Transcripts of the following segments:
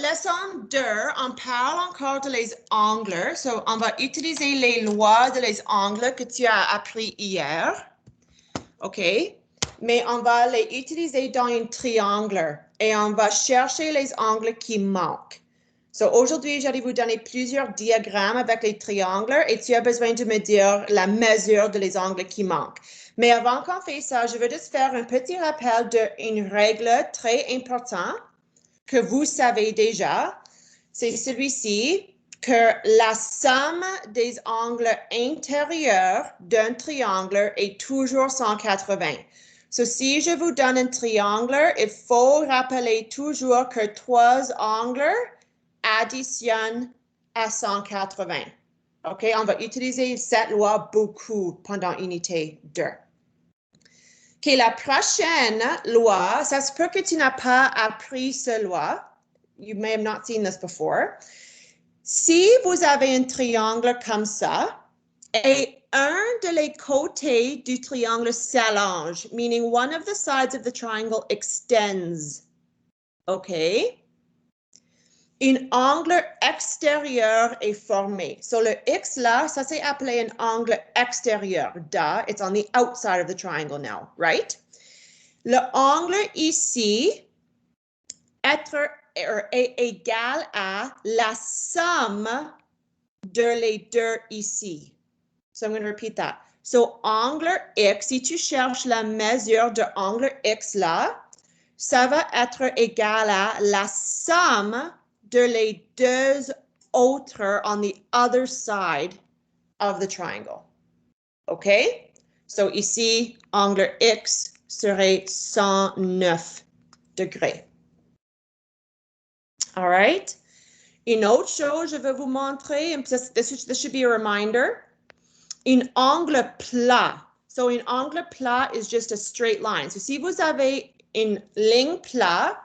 Leçon 2, on parle encore de les angles. So, on va utiliser les lois de les angles que tu as appris hier. OK? Mais on va les utiliser dans un triangle et on va chercher les angles qui manquent. So, aujourd'hui, j'allais vous donner plusieurs diagrammes avec les triangles et tu as besoin de me dire la mesure de les angles qui manquent. Mais avant qu'on fasse ça, je veux juste faire un petit rappel d'une règle très importante que vous savez déjà. C'est celui-ci, que la somme des angles intérieurs d'un triangle est toujours 180. So, si je vous donne un triangle, il faut rappeler toujours que 3 angles additionnent à 180. OK, on va utiliser cette loi beaucoup pendant unité 2. OK, la prochaine loi, ça se peut que tu n'as pas appris cette loi. You may have not seen this before. Si vous avez un triangle comme ça, et un de les côtés du triangle s'allonge, meaning one of the sides of the triangle extends, OK? Un angle extérieur est formé. So le X là, ça c'est appelé un angle extérieur. Duh, it's on the outside of the triangle now, right? Le angle ici est égal à la somme de les deux ici. So I'm going to repeat that. So angle X, si tu cherches la mesure de angle X là, ça va être égal à la somme de les deux autres on the other side of the triangle. OK? So ici, angle X serait 109 degrés. All right? Une autre chose, je vais vous montrer, and this should be a reminder, un angle plat. So un angle plat is just a straight line. So si vous avez une ligne plat,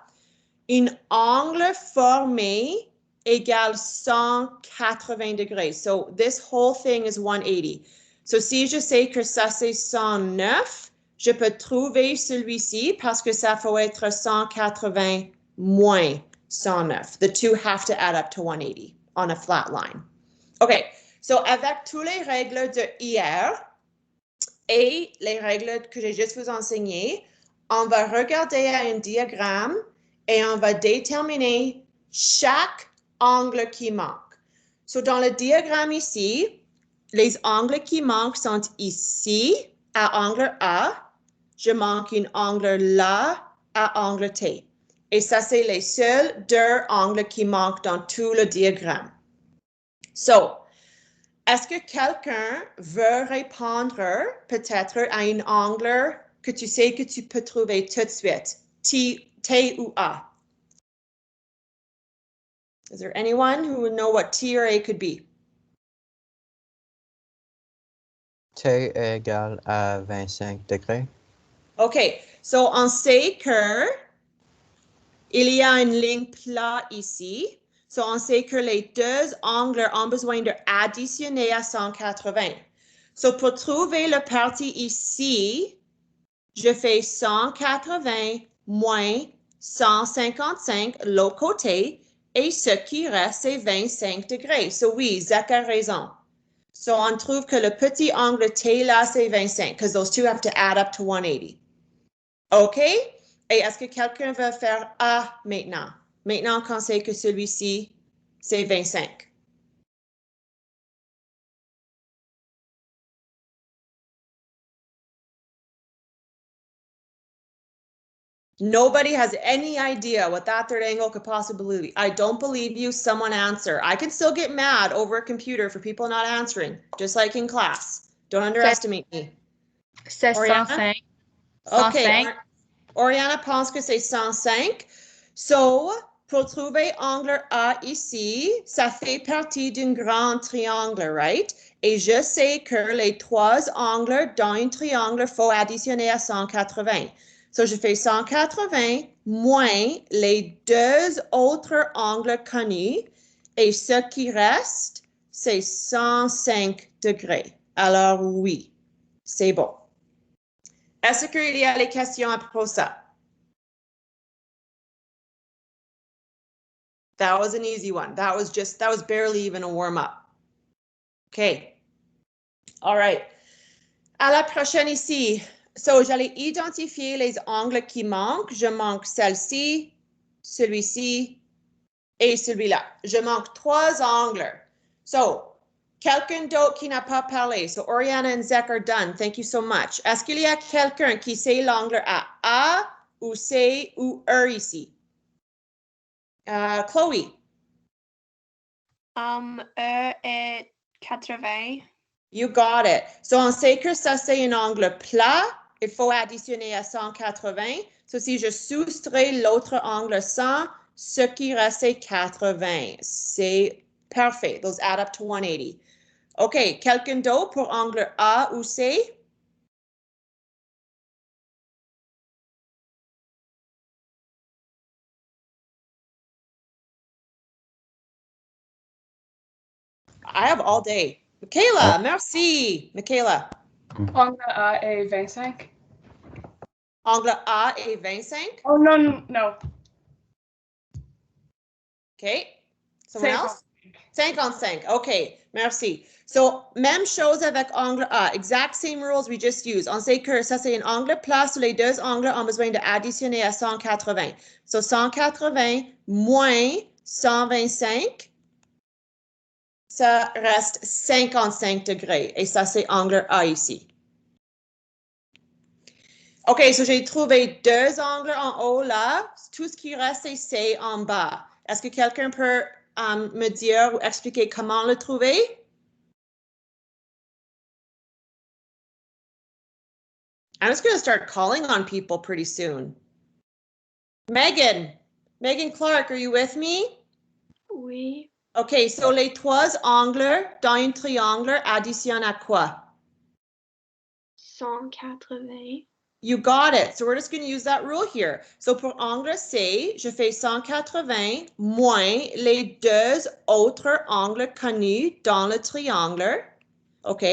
un angle formé égale 180 degrés. So this whole thing is 180. So si je sais que ça c'est 109, je peux trouver celui-ci parce que ça faut être 180 moins 109. The two have to add up to 180 on a flat line. OK, so avec toutes les règles de hier et les règles que j'ai juste vous enseignées, on va regarder un diagramme et on va déterminer chaque angle qui manque. So dans le diagramme ici, les angles qui manquent sont ici à angle A. Je manque un angle là à angle T. Et ça, c'est les seuls deux angles qui manquent dans tout le diagramme. So, est-ce que quelqu'un veut répondre peut-être à un angle que tu sais que tu peux trouver tout de suite? T ou A? Is there anyone who would know what T or A could be? T égale à 25 degrés. OK, so on sait que il y a une ligne plate ici. So on sait que les deux angles ont besoin d'additionner à 180. So pour trouver la partie ici, je fais 180 moins 155 l'autre côté et ce qui reste, c'est 25 degrés. So oui, Zach a raison. So on trouve que le petit angle T là, c'est 25, because those two have to add up to 180. OK? Et est-ce que quelqu'un veut faire A maintenant? Maintenant qu'on sait que celui-ci, c'est 25. Nobody has any idea what that third angle could possibly be. I don't believe you. Someone answer. I can still get mad over a computer for people not answering, just like in class. Don't underestimate me. C'est 105. OK. Oriana pense que c'est 105. So, pour trouver angle A ici, ça fait partie d'un grand triangle, right? Et je sais que les trois angles dans un triangle, faut additionner à 180. So, je fais 180 moins les deux autres angles connus. Et ce qui reste, c'est 105 degrés. Alors oui, c'est bon. Est-ce qu'il y a des questions à propos de ça? That was an easy one. That was barely even a warm-up. OK. All right. À la prochaine ici. So, j'allais identifier les angles qui manquent. Je manque celle-ci, celui-ci et celui-là. Je manque 3 angles. So, quelqu'un d'autre qui n'a pas parlé. So, Oriana and Zach are done. Thank you so much. Est-ce qu'il y a quelqu'un qui sait l'angle à A ou C ou E ici? Chloé. E est 80. You got it. So, on sait que ça, c'est un angle plat. Il faut additionner à 180. So, si je soustrais l'autre angle 100, ce qui reste, c'est 80. C'est parfait. Those add up to 180. OK. Quelqu'un d'autre pour angle A ou C? I have all day. Michaela, merci. Michaela. Angle A est 25. Angle A est 25. Oh non, no. OK. Someone else? 55. OK. Merci. So, même chose avec angle A. Exact same rules we just used. On sait que ça, c'est un angle plat. So, les deux angles ont besoin d'additionner à 180. So, 180 moins 125. Ça reste 55 degrés. Et ça, c'est angle A ici. OK, so j'ai trouvé 2 angles en haut là. Tout ce qui reste, c'est C en bas. Est-ce que quelqu'un peut me dire ou expliquer comment le trouver? I'm just going to start calling on people pretty soon. Megan Clark, are you with me? Oui. OK, so les 3 angles dans un triangle additionnent à quoi? 180. You got it. So we're just going to use that rule here. So pour angle C, je fais 180 moins les 2 autres angles connus dans le triangle. OK?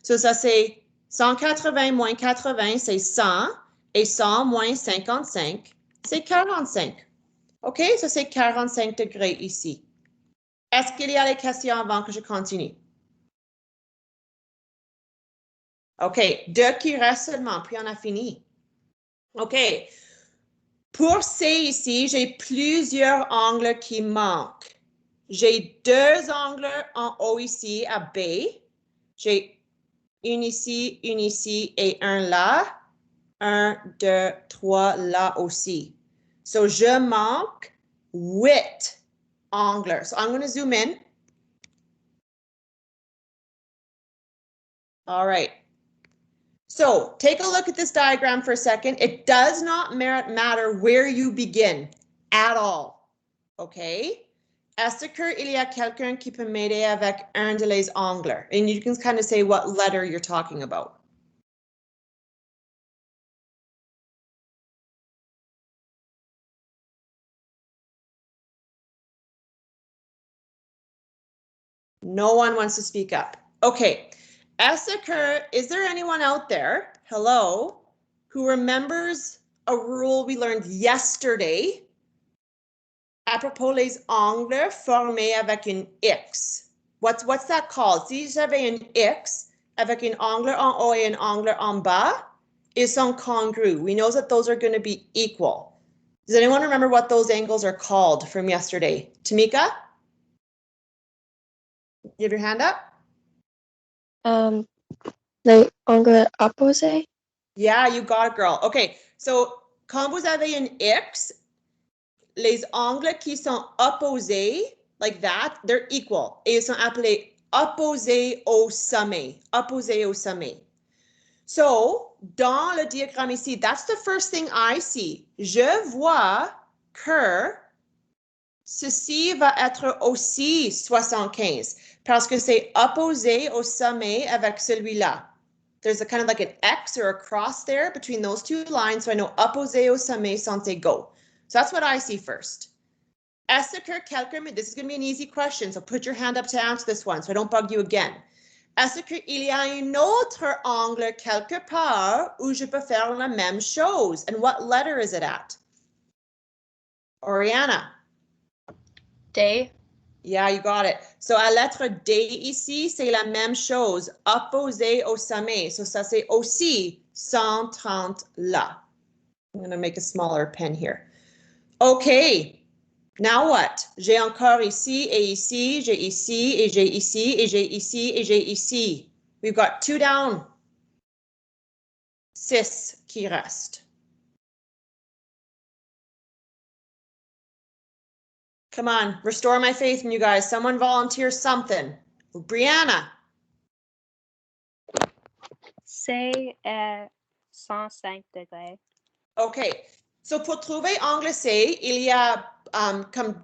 So ça c'est 180 moins 80, c'est 100. Et 100 moins 55, c'est 45. OK? Ça c'est 45 degrés ici. Est-ce qu'il y a des questions avant que je continue? OK. 2 qui restent seulement, puis on a fini. OK. Pour C ici, j'ai plusieurs angles qui manquent. J'ai 2 angles en haut ici à B. J'ai une ici et un là. 1, 2, 3 là aussi. So, je manque 8 angles. So, I'm going to zoom in. All right. So take a look at this diagram for a second. It does not matter where you begin at all. OK? Est-ce qu'il y a quelqu'un qui peut m'aider avec un de les angles? And you can kind of say what letter you're talking about. No one wants to speak up. OK. Is there anyone out there, hello, who remembers a rule we learned yesterday à propos les angles formés avec une X? What's that called? Si j'avais un X avec un angle en haut et un angle en bas, ils sont congrus. We know that those are going to be equal. Does anyone remember what those angles are called from yesterday? Tamika? You have your hand up? Les angles opposés. Yeah, you got it, girl. Okay, so quand vous avez un X, les angles qui sont opposés, like that, they're equal. Et ils sont appelés opposés au sommet. Opposés au sommet. So, dans le diagramme ici, that's the first thing I see. Je vois que ceci va être aussi 75 parce que c'est opposé au sommet avec celui-là. There's a kind of like an X or a cross there between those 2 lines, so I know opposé au sommet sont égaux. So that's what I see first. Est-ce que quelqu'un, this is going to be an easy question, so put your hand up to answer this one so I don't bug you again. Est-ce qu'il y a un autre angle quelque part où je peux faire la même chose? And what letter is it at? Oriana. Des. Yeah, you got it. So, à lettre D ici, c'est la même chose. Opposé au sommet. So, ça, c'est aussi 130 là. I'm going to make a smaller pen here. Okay. Now what? J'ai encore ici et ici, j'ai ici et j'ai ici et j'ai ici et j'ai ici. We've got 2 down. 6 qui restent. Come on, restore my faith in you guys. Someone volunteer something. Brianna. C'est 105 degrés. Okay, so pour trouver angle C, il y a comme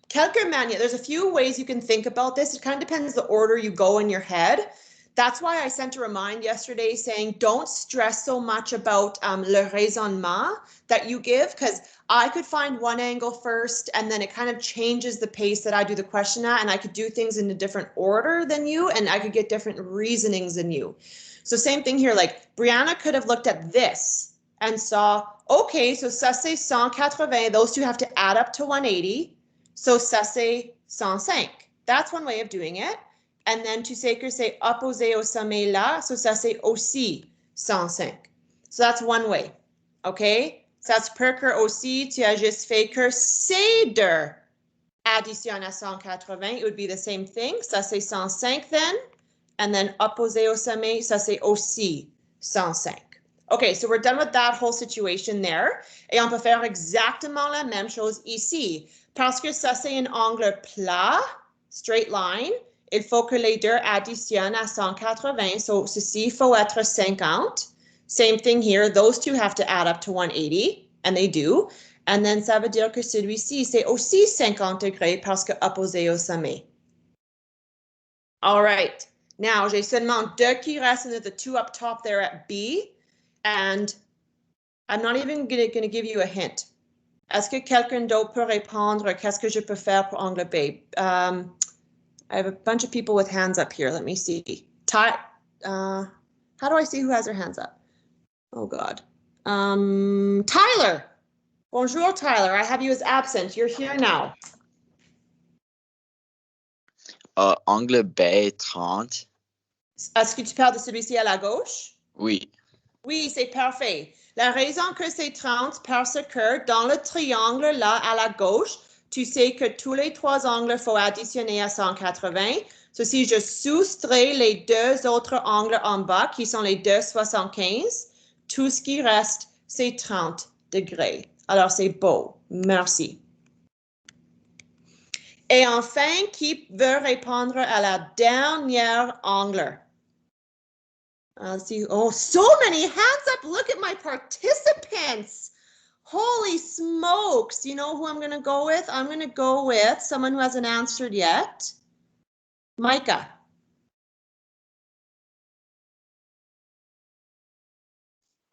quelques manières. There's a few ways you can think about this. It kind of depends the order you go in your head. That's why I sent a remind yesterday saying don't stress so much about le raisonnement that you give, because I could find one angle first and then it kind of changes the pace that I do the question at, and I could do things in a different order than you, and I could get different reasonings than you. So same thing here, like Brianna could have looked at this and saw, okay, so ça c'est 180, those two have to add up to 180, so ça c'est 105. That's one way of doing it. And then tu sais que c'est opposé au sommet là, so ça c'est aussi 105. So that's one way, okay? Ça se peut que aussi tu as juste fait que ces deux additionnent à 180, it would be the same thing. Ça c'est 105 then, and then opposé au sommet, ça c'est aussi 105. Okay, so we're done with that whole situation there. Et on peut faire exactement la même chose ici. Parce que ça c'est un angle plat, straight line, il faut que les deux additionnent à 180, so ceci faut être 50. Same thing here, those two have to add up to 180, and they do. And then ça veut dire que celui-ci, c'est aussi 50 degrés parce que opposé au sommet. All right, now j'ai seulement deux qui restent, and the two up top there at B, and I'm not even gonna give you a hint. Est-ce que quelqu'un d'autre peut répondre qu'est-ce que je peux faire pour angle B? I have a bunch of people with hands up here. Let me see. How do I see who has their hands up? Oh God. Tyler. Bonjour, Tyler. I have you as absent. You're here now. Angle B 30. Est-ce que tu parles de celui-ci à la gauche? Oui. Oui, c'est parfait. La raison que c'est 30, parce que dans le triangle là à la gauche, tu sais que tous les trois angles, faut additionner à 180. So, si je soustrais les deux autres angles en bas, qui sont les 2,75, tout ce qui reste, c'est 30 degrés. Alors, c'est beau. Merci. Et enfin, qui veut répondre à la dernière angle? See, oh, so many hands up. Look at my participants. Holy smokes. You know who I'm going to go with? I'm going to go with someone who hasn't answered yet. Micah.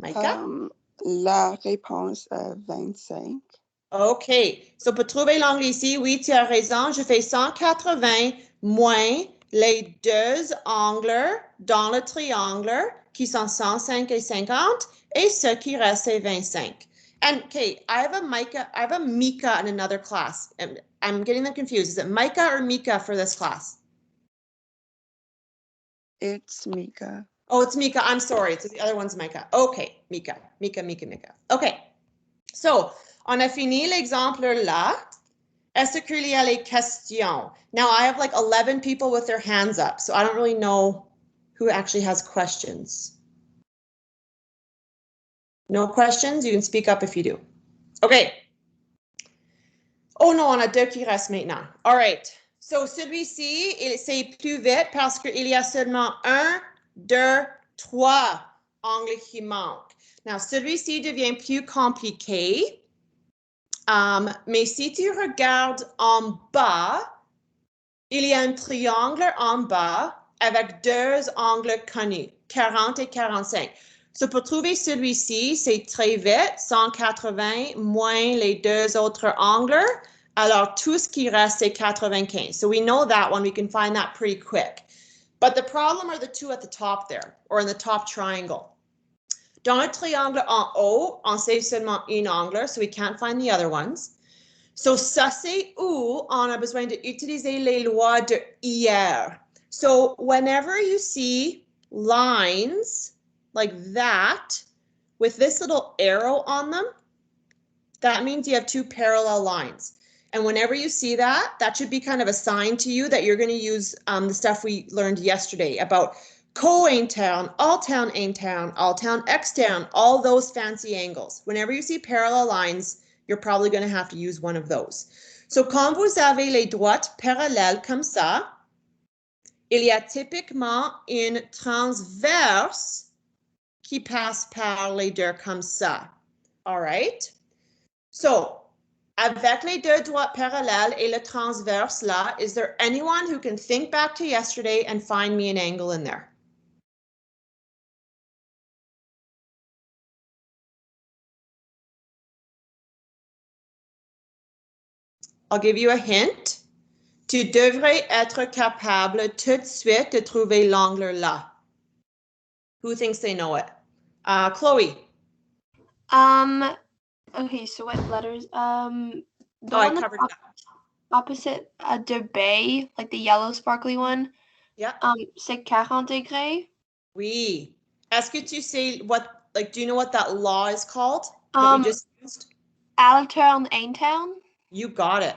Micah? La réponse est 25. OK. So, pour trouver l'angle ici, oui, tu as raison. Je fais 180 moins les deux angles dans le triangle qui sont 105 et 50, et ce qui reste, c'est 25. And Kate, I have a Mika in another class. I'm getting them confused. Is it Micah or Mika for this class? It's Mika. Oh, it's Mika. I'm sorry. It's the other one's Micah. Okay, Mika. Okay. So, on a fini l'exemple là. Est-ce qu'il y a les questions? Now, I have like 11 people with their hands up, so I don't really know who actually has questions. No questions? You can speak up if you do. Okay. Oh non, on a deux qui restent maintenant. All right. So, celui-ci, c'est plus vite parce qu'il y a seulement 1, 2, 3 angles qui manquent. Now, celui-ci devient plus compliqué. Mais si tu regardes en bas, il y a un triangle en bas avec deux angles connus, 40 et 45. So, pour trouver celui-ci, c'est très vite, 180 moins les deux autres angles. Alors, tout ce qui reste, c'est 95. So, we know that one. We can find that pretty quick. But the problem are the two at the top there, or in the top triangle. Dans le triangle en haut, on sait seulement un angle, so we can't find the other ones. So, ça c'est où on a besoin d'utiliser les lois de hier. So, whenever you see lines like that with this little arrow on them, that means you have two parallel lines. And whenever you see that, that should be kind of a sign to you that you're going to use the stuff we learned yesterday about co-A-town, all-town A-town, all-town X-town, all those fancy angles. Whenever you see parallel lines, you're probably going to have to use one of those. So, quand vous avez les droites parallèles comme ça, il y a typiquement une transverse qui passe par les deux comme ça. All right? So, avec les deux droites parallèles et le transverse là, is there anyone who can think back to yesterday and find me an angle in there? I'll give you a hint. Tu devrais être capable tout de suite de trouver l'angle là. Who thinks they know it? Chloe. Okay, so what letters? The I one that's covered that. opposite de bay, like the yellow sparkly one. Yeah. C'est 40 degrés. Oui. Est-ce que tu sais what, like, do you know what that law is called? That we just used? Altown, Aintown. You got it.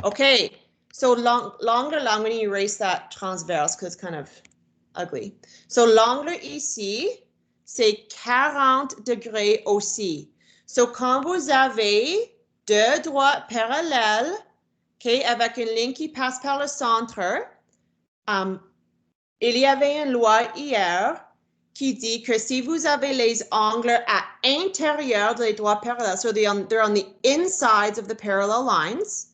Okay. So longer, I'm going to erase that transverse because it's kind of ugly. So l'angle ici, c'est 40 degrés aussi. So quand vous avez deux droites parallèles, okay, avec une ligne qui passe par le centre, il y avait une loi hier qui dit que si vous avez les angles à l'intérieur des droites parallèles, so they're on the insides of the parallel lines,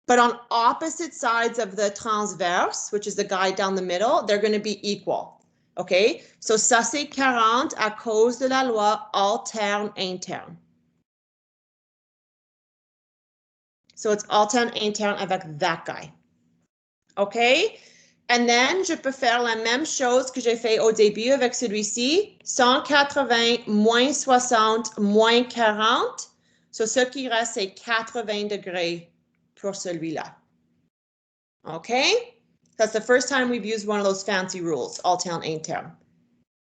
but on opposite sides of the transverse, which is the guide down the middle, they're going to be equal. Okay, so ça c'est 40 à cause de la loi alterne interne. So it's alterne interne avec that guy. Okay, and then je peux faire la même chose que j'ai fait au début avec celui-ci, 180 moins 60 moins 40. So ce qui reste c'est 80 degrés pour celui-là. Okay? That's the first time we've used one of those fancy rules, alterne interne.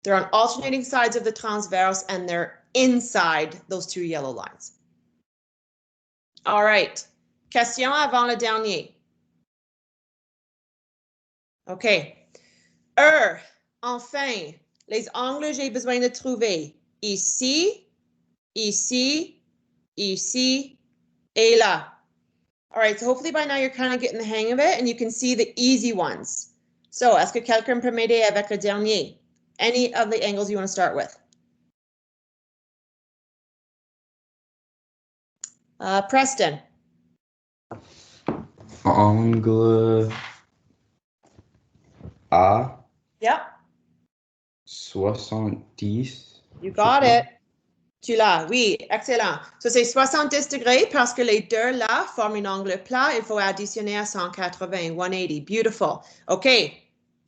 They're on alternating sides of the transverse and they're inside those two yellow lines. All right. Question avant le dernier. OK. Enfin, les angles j'ai besoin de trouver ici, ici, ici, et là. All right, so hopefully by now you're kind of getting the hang of it and you can see the easy ones. So, est-ce que quelqu'un peut m'aider avec le dernier? Any of the angles you want to start with? Preston. Angle A. Yep. 70. You got it. Tu l'as, oui, excellent. So c'est 70 degrés parce que les deux là forment un angle plat. Il faut additionner à 180, 180. Beautiful. Okay,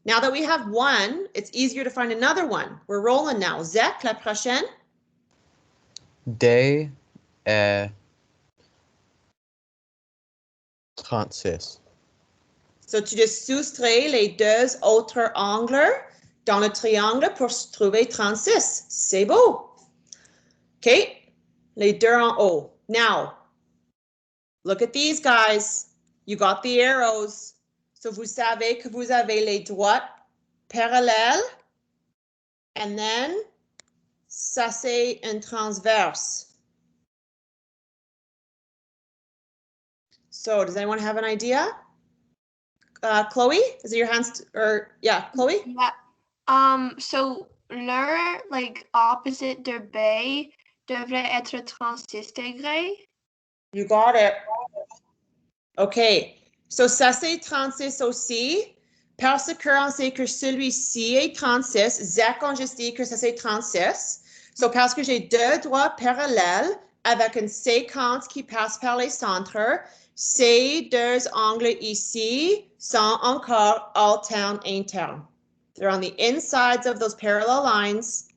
now that we have one, it's easier to find another one. We're rolling now. Zach, la prochaine. D. 36. So tu just soustrais les deux autres angles dans le triangle pour trouver 36. C'est beau. Okay, les deux en haut. Now, look at these guys. You got the arrows. So vous savez que vous avez les droites parallèles. And then, ça c'est un transverse. So does anyone have an idea? Chloe, is it your hands? Yeah, Chloe? Yeah. So l'un, like opposite de bay, devrait être 36 degrés. You got it. Okay. So ça c'est 36 aussi. Parce qu'on sait que celui-ci est 36, Zach a juste dit que ça c'est 36. So parce que j'ai deux droites parallèles avec une séquence qui passe par les centres, ces deux angles ici sont encore alterne interne. They're on the insides of those parallel lines,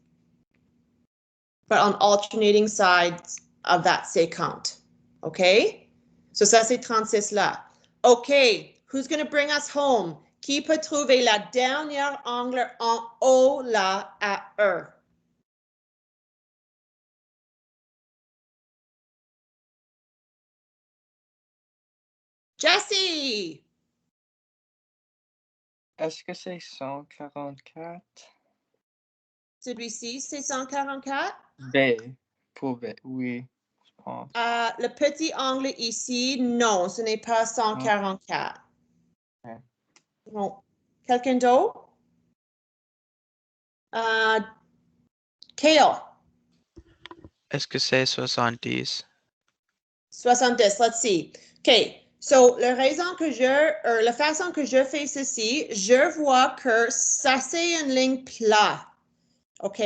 but on alternating sides of that séquence. Okay? So ça, c'est 36 là. OK, who's going to bring us home? Qui peut trouver la dernière angle en haut là à E? Jessie! Est-ce que c'est 144? Celui-ci, c'est 144. B. Pour B, oui, je pense. Le petit angle ici, non, ce n'est pas 144. Ouais. Non. Quelqu'un d'autre? Kale. Est-ce que c'est 70? 70, let's see. OK, so la façon que je fais ceci, je vois que ça c'est une ligne plate. OK?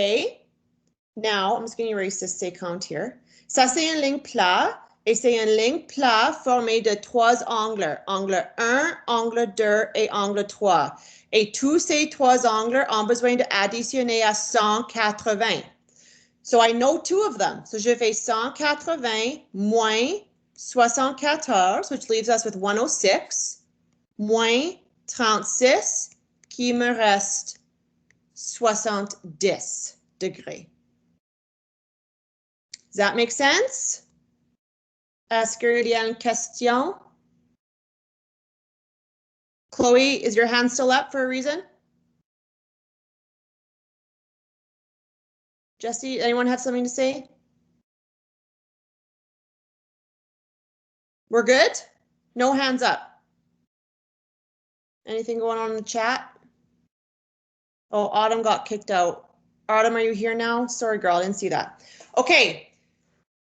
Now, I'm just going to erase this 50 here. Ça c'est une ligne plate et c'est une ligne plate formée de 3 angles. Angle 1, angle 2 et angle 3. Et tous ces 3 angles ont besoin d'additionner à 180. So I know 2 of them. So je fais 180 moins 74, which leaves us with 106, moins 36, qui me reste 70 degrés. Does that make sense? Est-ce qu'il y a une question? Chloe, is your hand still up for a reason? Jesse, anyone have something to say? We're good? No hands up. Anything going on in the chat? Oh, Autumn got kicked out. Autumn, are you here now? Sorry, girl, I didn't see that. Okay.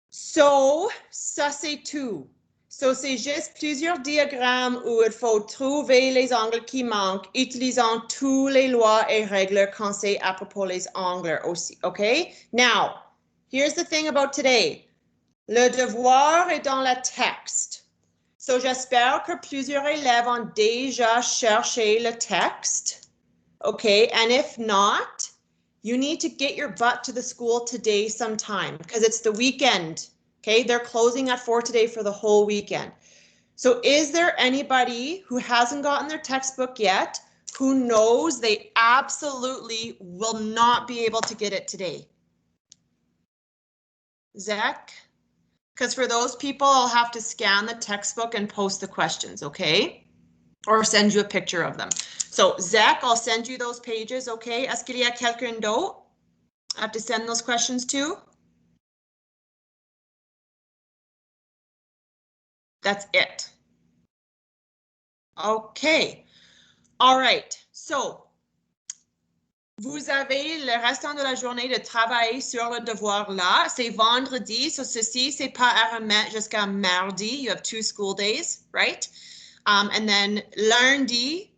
So, ça c'est tout. So, c'est juste plusieurs diagrammes où il faut trouver les angles qui manquent, utilisant tous les lois et règles qu'on sait à propos des angles aussi, okay? Now, here's the thing about today. Le devoir est dans le texte. So, j'espère que plusieurs élèves ont déjà cherché le texte, okay? And if not, you need to get your butt to the school today sometime because it's the weekend. Okay, they're closing at 4 today for the whole weekend. So is there anybody who hasn't gotten their textbook yet who knows they absolutely will not be able to get it today? Zach? Because for those people, I'll have to scan the textbook and post the questions, okay? Or send you a picture of them. So Zach, I'll send you those pages, okay? Est-ce qu'il y a quelqu'un d'autre I have to send those questions to? That's it. Okay. All right. So, vous avez le restant de la journée de travailler sur le devoir là. C'est vendredi. So, ceci, c'est pas à remettre jusqu'à mardi. You have 2 school days, right? And then lundi,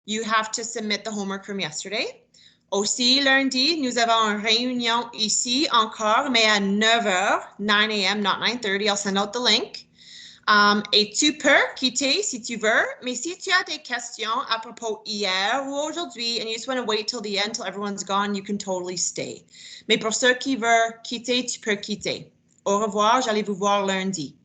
you have to submit the homework from yesterday. Aussi, lundi, nous avons une réunion ici encore, mais à 9h, 9 a.m., not 9:30. I'll send out the link. Et tu peux quitter si tu veux, mais si tu as des questions à propos hier ou aujourd'hui and you just want to wait till the end, till everyone's gone, you can totally stay. Mais pour ceux qui veulent quitter, tu peux quitter. Au revoir, j'allais vous voir lundi.